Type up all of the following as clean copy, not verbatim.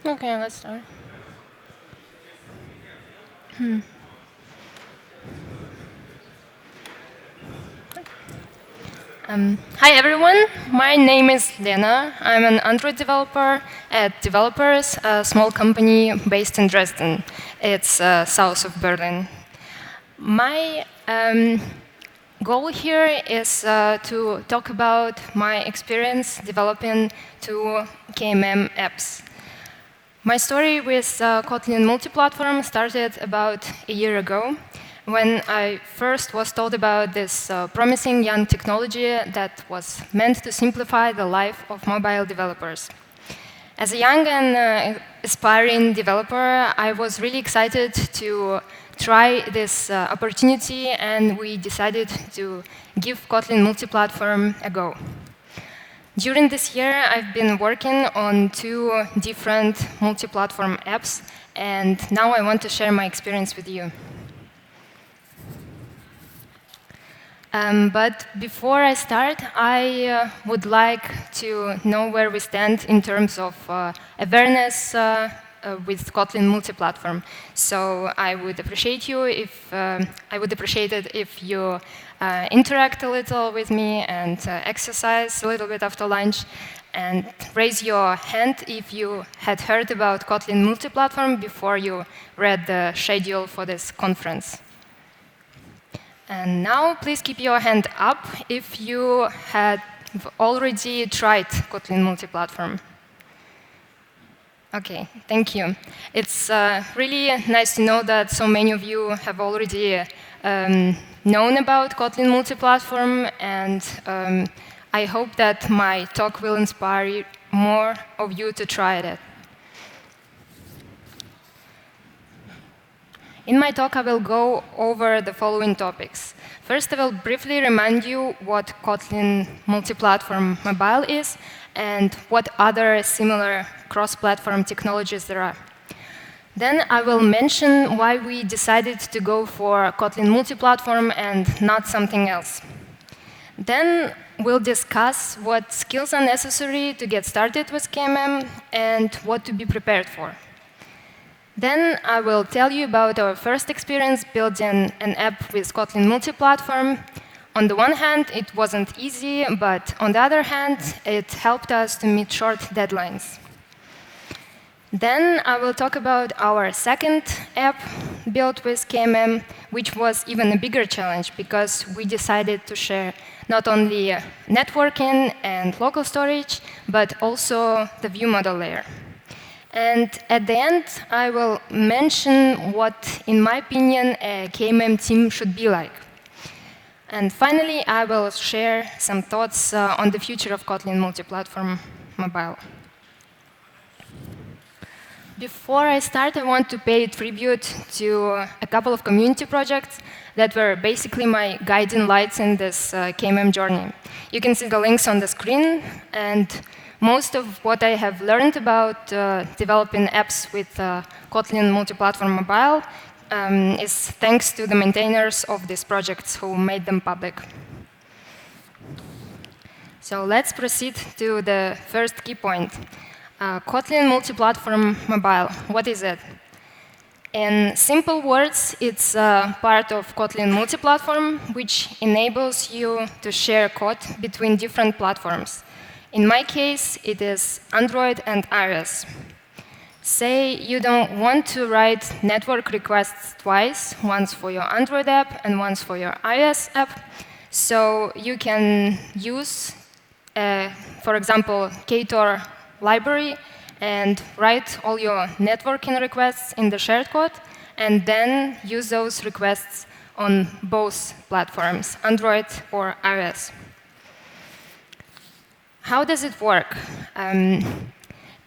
Okay, let's start. Hi everyone, my name is Lena. I'm an Android developer at Developers, a small company based in Dresden. It's south of Berlin. My goal here is to talk about my experience developing two KMM apps. My story with Kotlin Multiplatform started about a year ago when I first was told about this promising young technology that was meant to simplify the life of mobile developers. As a young and aspiring developer, I was really excited to try this opportunity, and we decided to give Kotlin Multiplatform a go. During this year, I've been working on two different multi-platform apps, and now I want to share my experience with you. But before I start, I would like to know where we stand in terms of awareness with Kotlin Multiplatform. So I would appreciate it if you interact a little with me and exercise a little bit after lunch, and raise your hand if you had heard about Kotlin Multiplatform before you read the schedule for this conference. And now, please keep your hand up if you had already tried Kotlin Multiplatform. OK, thank you. It's really nice to know that so many of you have already known about Kotlin Multiplatform, and I hope that my talk will inspire more of you to try it. In my talk, I will go over the following topics. First, I will briefly remind you what Kotlin Multiplatform Mobile is and what other similar cross-platform technologies there are. Then I will mention why we decided to go for Kotlin Multiplatform and not something else. Then we'll discuss what skills are necessary to get started with KMM and what to be prepared for. Then I will tell you about our first experience building an app with Kotlin Multiplatform. On the one hand, it wasn't easy, but on the other hand, it helped us to meet short deadlines. Then I will talk about our second app built with KMM, which was even a bigger challenge because we decided to share not only networking and local storage, but also the view model layer. And at the end, I will mention what, in my opinion, a KMM team should be like. And finally, I will share some thoughts on the future of Kotlin Multiplatform Mobile. Before I start, I want to pay tribute to a couple of community projects that were basically my guiding lights in this KMM journey. You can see the links on the screen, and most of what I have learned about developing apps with Kotlin Multiplatform Mobile is thanks to the maintainers of these projects who made them public. So let's proceed to the first key point. Kotlin Multiplatform Mobile, what is it? In simple words, it's part of Kotlin Multiplatform, which enables you to share code between different platforms. In my case, it is Android and iOS. Say you don't want to write network requests twice, once for your Android app and once for your iOS app. So you can use, for example, Ktor library and write all your networking requests in the shared code, and then use those requests on both platforms, Android or iOS. How does it work?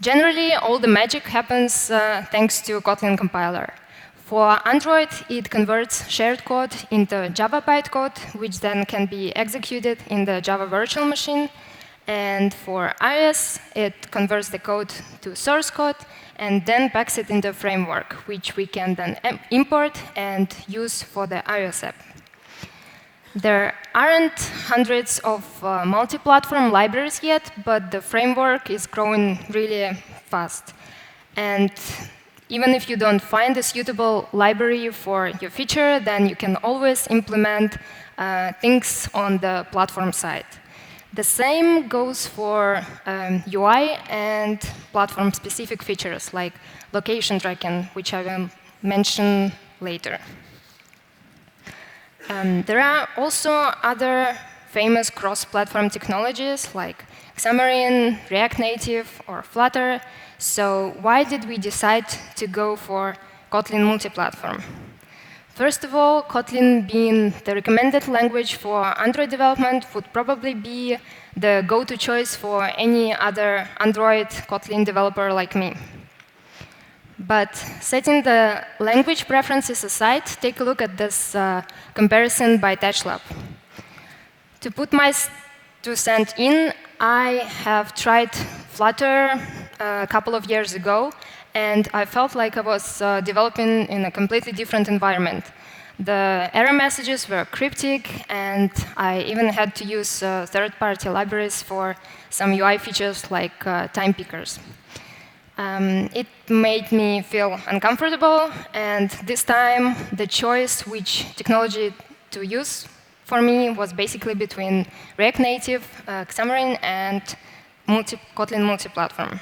Generally, all the magic happens thanks to Kotlin compiler. For Android, it converts shared code into Java bytecode, which then can be executed in the Java virtual machine. And for iOS, it converts the code to source code and then packs it into a framework, which we can then import and use for the iOS app. There aren't hundreds of multi-platform libraries yet, but the framework is growing really fast. And even if you don't find a suitable library for your feature, then you can always implement things on the platform side. The same goes for UI and platform-specific features like location tracking, which I will mention later. There are also other famous cross-platform technologies like Xamarin, React Native, or Flutter. So why did we decide to go for Kotlin Multiplatform? First of all, Kotlin being the recommended language for Android development would probably be the go-to choice for any other Android Kotlin developer like me. But setting the language preferences aside, take a look at this comparison by TouchLab. To put my 2 cents in, I have tried Flutter a couple of years ago, and I felt like I was developing in a completely different environment. The error messages were cryptic, and I even had to use third-party libraries for some UI features like time pickers. It made me feel uncomfortable, and this time the choice which technology to use for me was basically between React Native, Xamarin, and Kotlin Multiplatform.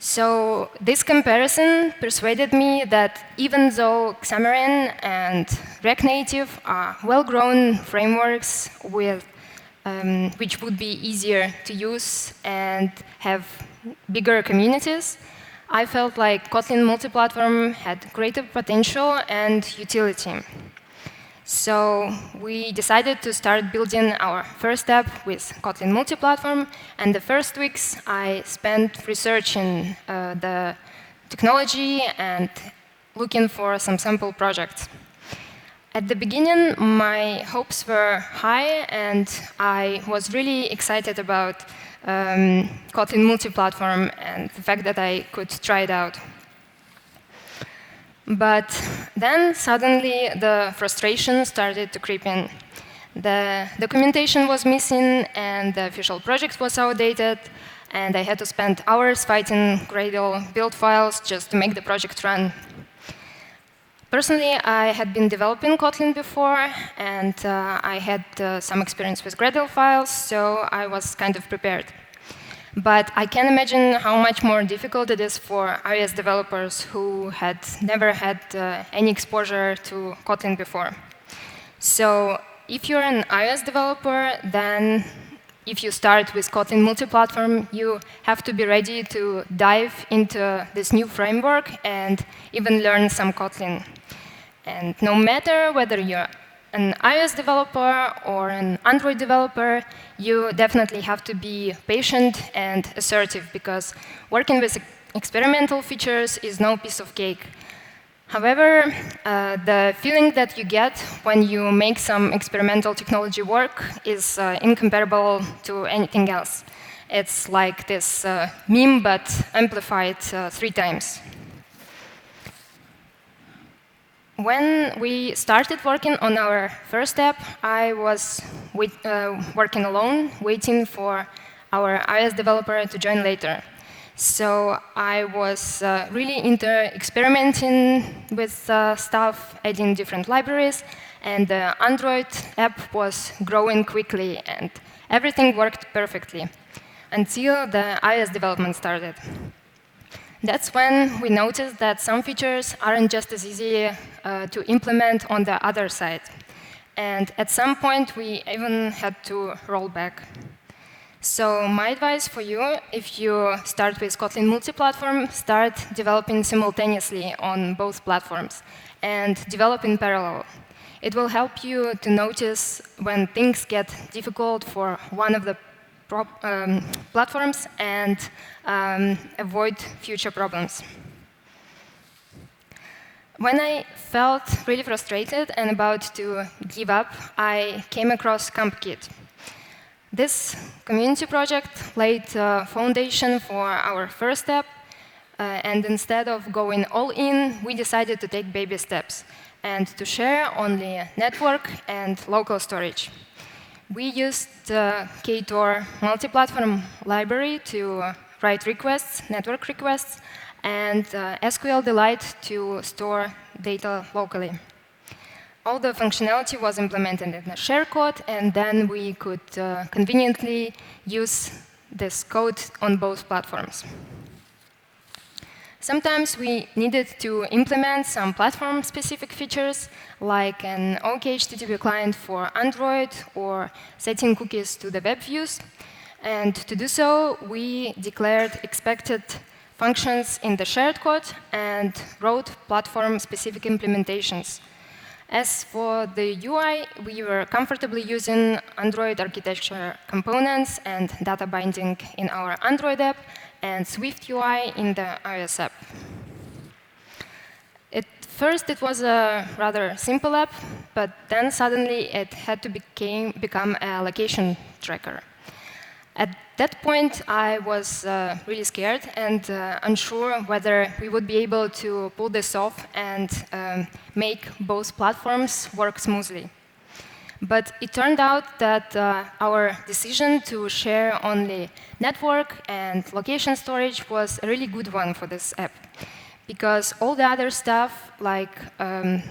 So this comparison persuaded me that even though Xamarin and React Native are well-grown frameworks which would be easier to use and have bigger communities, I felt like Kotlin Multiplatform had greater potential and utility. So we decided to start building our first app with Kotlin Multiplatform, and the first weeks I spent researching the technology and looking for some sample projects. At the beginning, my hopes were high, and I was really excited about Kotlin Multiplatform and the fact that I could try it out. But then suddenly the frustration started to creep in. The documentation was missing, and the official project was outdated, and I had to spend hours fighting Gradle build files just to make the project run. Personally, I had been developing Kotlin before, and I had some experience with Gradle files, so I was kind of prepared. But I can imagine how much more difficult it is for iOS developers who had never had any exposure to Kotlin before. So if you're an iOS developer, then if you start with Kotlin Multiplatform, you have to be ready to dive into this new framework and even learn some Kotlin. And no matter whether you're an iOS developer or an Android developer, you definitely have to be patient and assertive, because working with experimental features is no piece of cake. However, the feeling that you get when you make some experimental technology work is incomparable to anything else. It's like this meme, but amplified 3 times. When we started working on our first app, I was working alone, waiting for our iOS developer to join later. So I was really into experimenting with stuff, adding different libraries, and the Android app was growing quickly, and everything worked perfectly until the iOS development started. That's when we noticed that some features aren't just as easy to implement on the other side. And at some point, we even had to roll back. So my advice for you, if you start with Kotlin Multiplatform, start developing simultaneously on both platforms and develop in parallel. It will help you to notice when things get difficult for one of the platforms and avoid future problems. When I felt really frustrated and about to give up, I came across CompKit. This community project laid a foundation for our first step, and instead of going all in, we decided to take baby steps and to share only network and local storage. We used the Ktor multi-platform library to write requests, network requests, and SQL-Delete to store data locally. All the functionality was implemented in the share-code, and then we could conveniently use this code on both platforms. Sometimes we needed to implement some platform-specific features, like an OK HTTP client for Android or setting cookies to the web views. And to do so, we declared expected functions in the shared code and wrote platform-specific implementations. As for the UI, we were comfortably using Android architecture components and data binding in our Android app and Swift UI in the iOS app. At first, it was a rather simple app, but then suddenly it had to become a location tracker. At that point, I was really scared and unsure whether we would be able to pull this off and make both platforms work smoothly. But it turned out that our decision to share only network and location storage was a really good one for this app, because all the other stuff like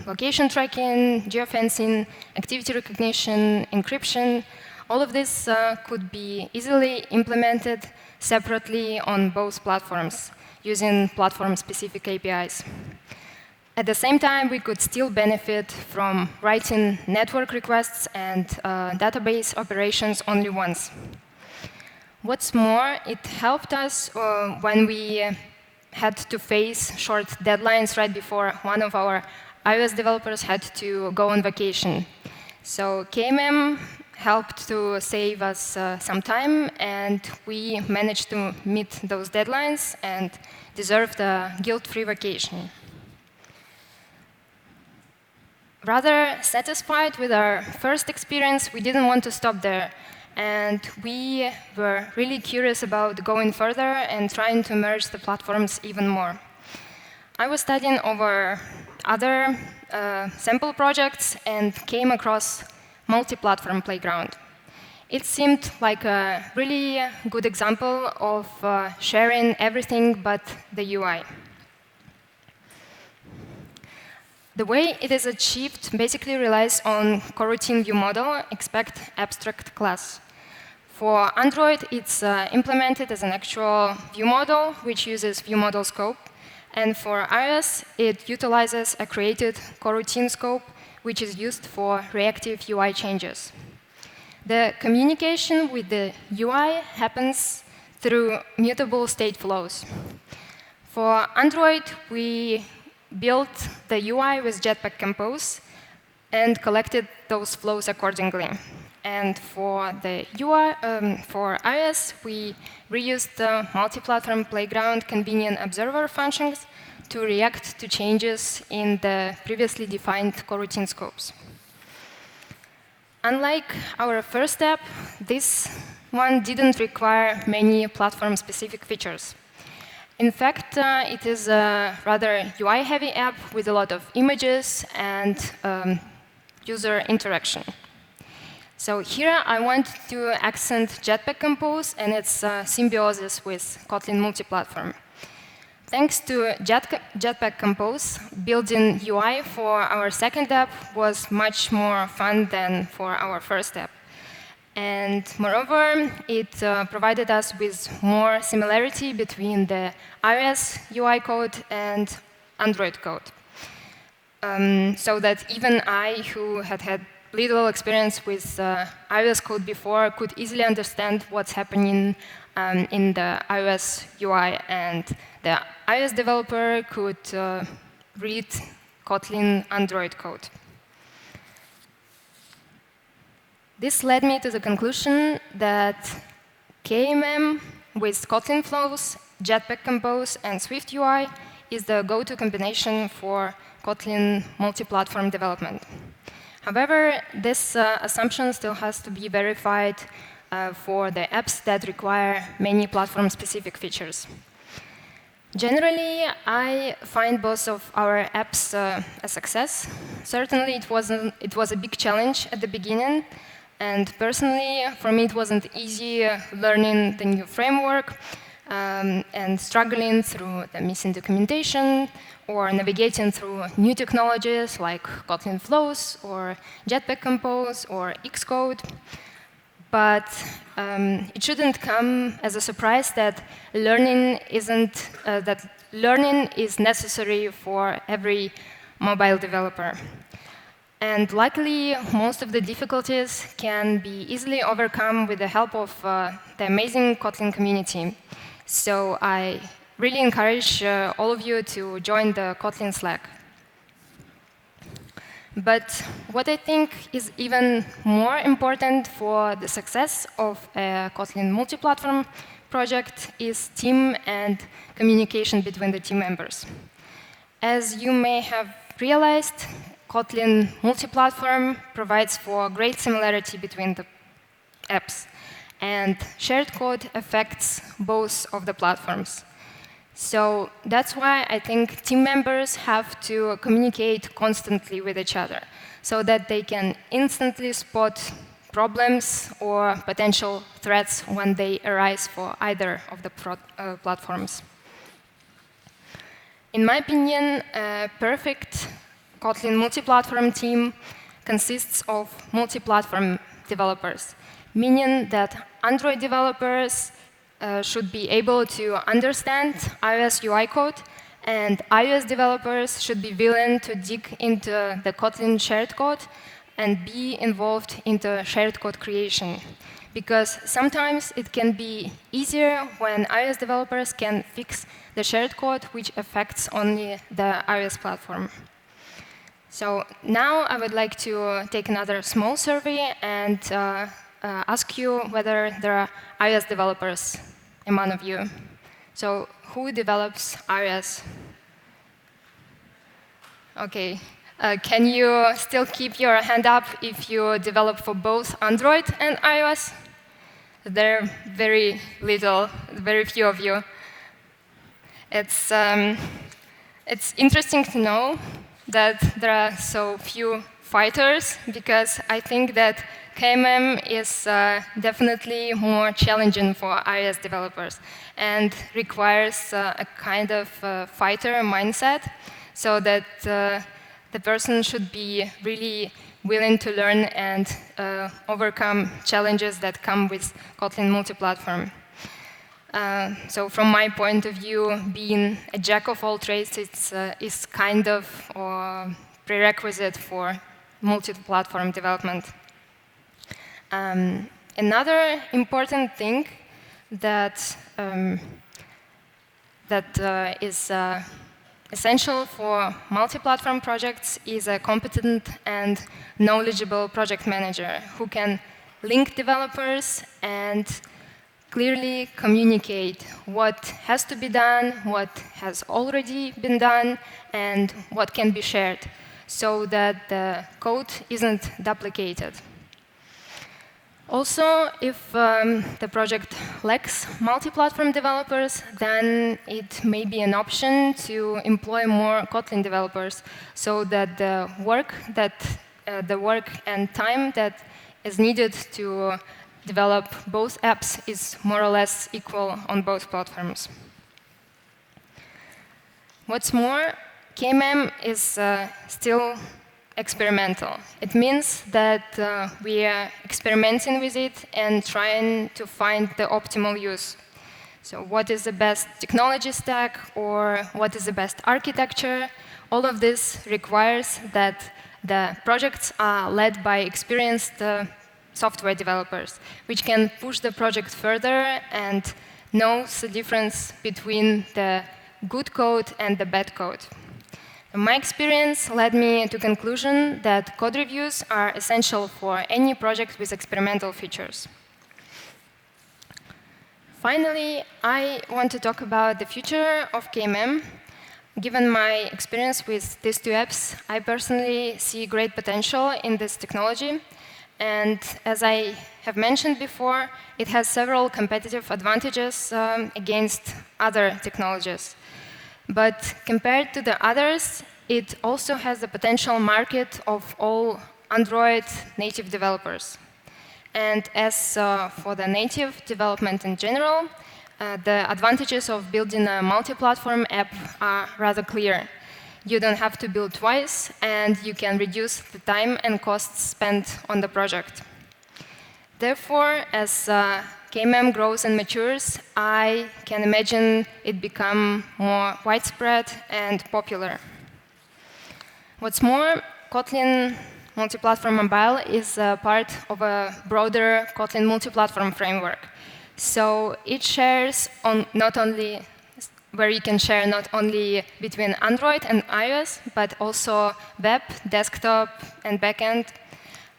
location tracking, geofencing, activity recognition, encryption, all of this could be easily implemented separately on both platforms using platform-specific APIs. At the same time, we could still benefit from writing network requests and database operations only once. What's more, it helped us when we had to face short deadlines right before one of our iOS developers had to go on vacation. So KMM helped to save us some time, and we managed to meet those deadlines and deserved a guilt-free vacation. Rather satisfied with our first experience, we didn't want to stop there, and we were really curious about going further and trying to merge the platforms even more. I was studying over other sample projects and came across Multiplatform Playground. It seemed like a really good example of sharing everything but the UI. The way it is achieved basically relies on coroutine view model, expect abstract class. For Android, it's implemented as an actual view model, which uses view model scope. And for iOS, it utilizes a created coroutine scope, which is used for reactive UI changes. The communication with the UI happens through mutable state flows. For Android, we built the UI with Jetpack Compose and collected those flows accordingly. And for the UI, for iOS, we reused the Multiplatform Playground convenient observer functions to react to changes in the previously defined coroutine scopes. Unlike our first app, this one didn't require many platform-specific features. In fact, it is a rather UI-heavy app with a lot of images and user interaction. So here I want to accent Jetpack Compose and its symbiosis with Kotlin Multiplatform. Thanks to Jetpack Compose, building UI for our second app was much more fun than for our first app. And moreover, it provided us with more similarity between the iOS UI code and Android code. So that even I, who had little experience with iOS code before, could easily understand what's happening in the iOS UI, and the iOS developer could read Kotlin Android code. This led me to the conclusion that KMM with Kotlin flows, Jetpack Compose, and Swift UI is the go-to combination for Kotlin multi-platform development. However, this assumption still has to be verified for the apps that require many platform-specific features. Generally, I find both of our apps a success. Certainly, it was a big challenge at the beginning. And personally, for me, it wasn't easy learning the new framework. and struggling through the missing documentation or navigating through new technologies like Kotlin Flows or Jetpack Compose or Xcode. But it shouldn't come as a surprise that learning is necessary for every mobile developer. And luckily, most of the difficulties can be easily overcome with the help of the amazing Kotlin community. So I really encourage all of you to join the Kotlin Slack. But what I think is even more important for the success of a Kotlin multi-platform project is team and communication between the team members. As you may have realized, Kotlin multi-platform provides for great similarity between the apps, and shared code affects both of the platforms. So that's why I think team members have to communicate constantly with each other so that they can instantly spot problems or potential threats when they arise for either of the platforms. In my opinion, a perfect Kotlin multi-platform team consists of multi-platform developers, meaning that Android developers should be able to understand iOS UI code, and iOS developers should be willing to dig into the Kotlin shared code and be involved into shared code creation. Because sometimes it can be easier when iOS developers can fix the shared code, which affects only the iOS platform. So now I would like to take another small survey and ask you whether there are iOS developers among of you. So who develops iOS? OK. Can you still keep your hand up if you develop for both Android and iOS? There are very few of you. It's interesting to know that there are so few fighters, because I think that KMM is definitely more challenging for iOS developers and requires a kind of fighter mindset, so that the person should be really willing to learn and overcome challenges that come with Kotlin multi-platform. So from my point of view, being a jack of all trades is kind of a prerequisite for multi-platform development. Another important thing that is essential for multi-platform projects is a competent and knowledgeable project manager who can link developers and clearly communicate what has to be done, what has already been done, and what can be shared, so that the code isn't duplicated. Also, if the project lacks multi-platform developers, then it may be an option to employ more Kotlin developers, so that the work and time that is needed to develop both apps is more or less equal on both platforms. What's more, KMM is still experimental. It means that we are experimenting with it and trying to find the optimal use. So what is the best technology stack, or what is the best architecture? All of this requires that the projects are led by experienced software developers, which can push the project further and knows the difference between the good code and the bad code. My experience led me to the conclusion that code reviews are essential for any project with experimental features. Finally, I want to talk about the future of KMM. Given my experience with these two apps, I personally see great potential in this technology. And as I have mentioned before, it has several competitive advantages against other technologies. But compared to the others, it also has the potential market of all Android native developers. And as for the native development in general, the advantages of building a multi-platform app are rather clear. You don't have to build twice, and you can reduce the time and costs spent on the project. Therefore, as KMM grows and matures, I can imagine it become more widespread and popular. What's more, Kotlin Multiplatform Mobile is a part of a broader Kotlin multiplatform framework. So it shares not only where you can share not only between Android and iOS, but also web, desktop, and backend.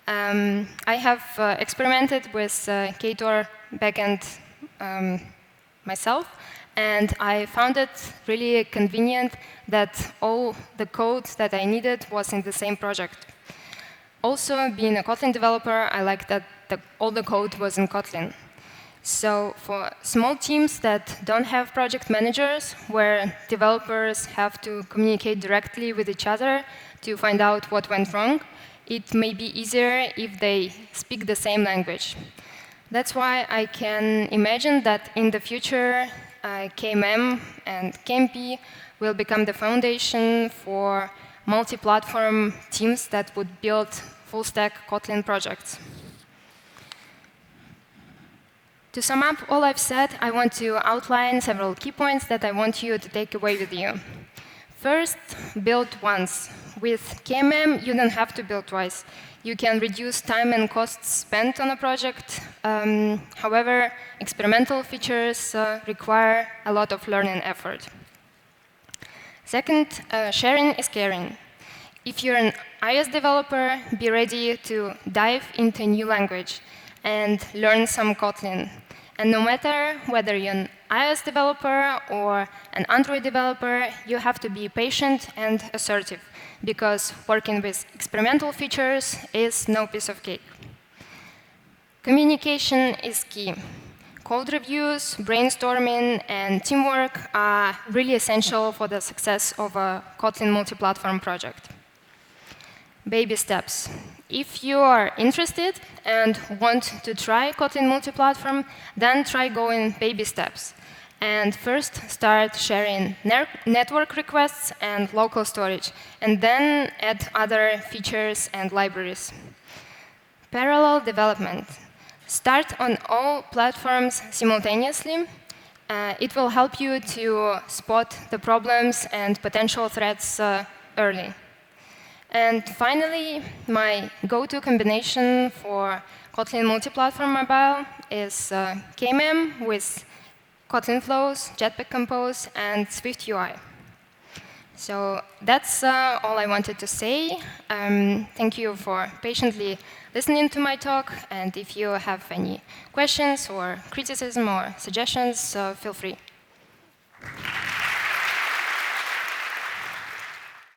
I have experimented with Ktor backend myself, and I found it really convenient that all the code that I needed was in the same project. Also, being a Kotlin developer, I like that all the code was in Kotlin. So for small teams that don't have project managers, where developers have to communicate directly with each other to find out what went wrong, it may be easier if they speak the same language. That's why I can imagine that in the future, KMM and KMP will become the foundation for multi-platform teams that would build full-stack Kotlin projects. To sum up all I've said, I want to outline several key points that I want you to take away with you. First, build once. With KMM, you don't have to build twice. You can reduce time and costs spent on a project. However, experimental features require a lot of learning effort. Second, sharing is caring. If you're an iOS developer, be ready to dive into a new language and learn some Kotlin. And no matter whether you're an iOS developer or an Android developer, you have to be patient and assertive, because working with experimental features is no piece of cake. Communication is key. Code reviews, brainstorming, and teamwork are really essential for the success of a Kotlin multi-platform project. Baby steps. If you are interested and want to try Kotlin multi-platform, then try going baby steps. And first, start sharing network requests and local storage, and then add other features and libraries. Parallel development. Start on all platforms simultaneously. It will help you to spot the problems and potential threats early. And finally, my go-to combination for Kotlin Multiplatform Mobile is KMM with Kotlin Flows, Jetpack Compose, and Swift UI. So that's all I wanted to say. Thank you for patiently listening to my talk. And if you have any questions or criticism or suggestions, feel free.